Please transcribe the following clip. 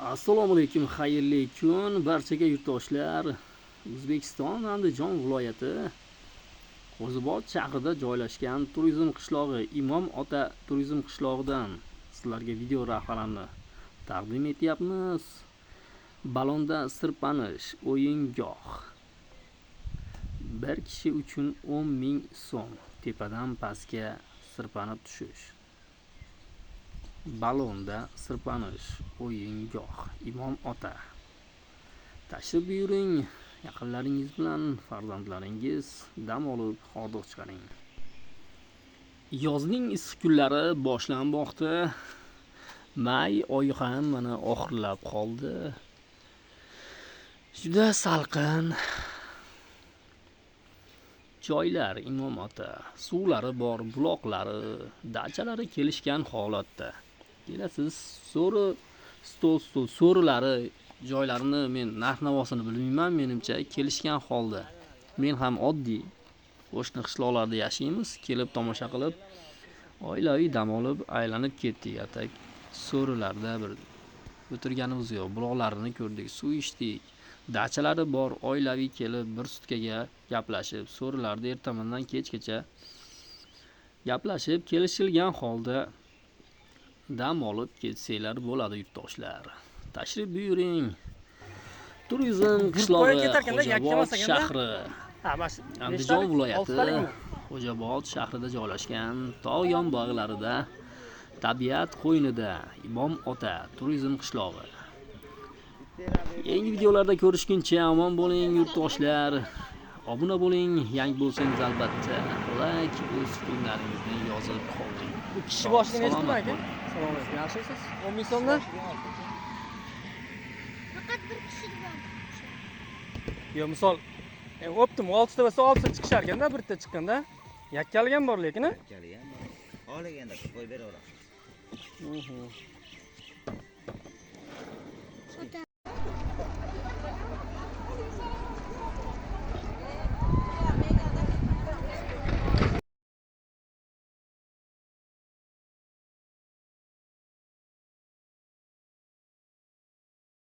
Assalomu alaykum, xayrli kun barchaga yurtdoshlar. O'zbekiston Andijon viloyati Qo'zibot shahrida joylashgan turizm qishlog'i Imom Ota turizm qishlog'idan sizlarga video rahbarini taqdim etyapmiz. Balonda sirpanish o'yingoh. Bir kishi uchun 10.000 so'm. Tepadan pastga sirpanib tushish. Balonda sirpanish o'yingoh Imom Ota. Tashrif buyuring, yaqinlaringiz bilan farzandlaringiz dam olib hordiq chiqaring. Yozning issiq kunlari boshlanmoqda. May oyi ham mana oxirlab qoldi. Juda salqin joylar Imom Ota. Suvlari bor, buloqlari, dachalari kelishgan holatda. Kelasiz, so'rilari joylarini men narx-navosini bilmayman, menimcha kelishgan holda. Men ham oddiy qo'shni qishloqlarda yashaymiz, kelib tomosha qilib, oilaviy dam olib, aylanib ketdik. Atak so'rilarda bir o'tirganimiz yo'q, buloqlarini ko'rdik, suv ichdik. Dachalari bor, oilaviy kelib bir sutkaga gaplashib, so'rilarda ertamandan kechgacha gaplashib, kelishilgan holda dam olib ketsanglar bo'ladi yurtdoshlar. Tashrif buyuring. Turizm qishlog'i Qo'zibot shahri. Andijon viloyati Qo'zibot shahrida joylashgan tog' yonbog'larida, tabiat qo'ynida Imom Ota turizm qishlog'i. Yangi videolarda ko'rishguncha omon bo'ling yurtdoshlar. Obuna bo'ling, yangi bo'lsangiz albatta like, o'z fikrlaringizni yozib qoldiring. Bu kishi boshiga necha pul aka? Assalomu alaykum. Yaxshimisiz? 10.000 so'mdan? Faqat bir kishi bor. Yo, misol, optim 6 ta bo'lsa 6 ta chiqishar ekanda, birta chiqqanda. Yakkaligan bor lekin, a? Yakkaligan bor. Olganda qo'yib beraverasiz.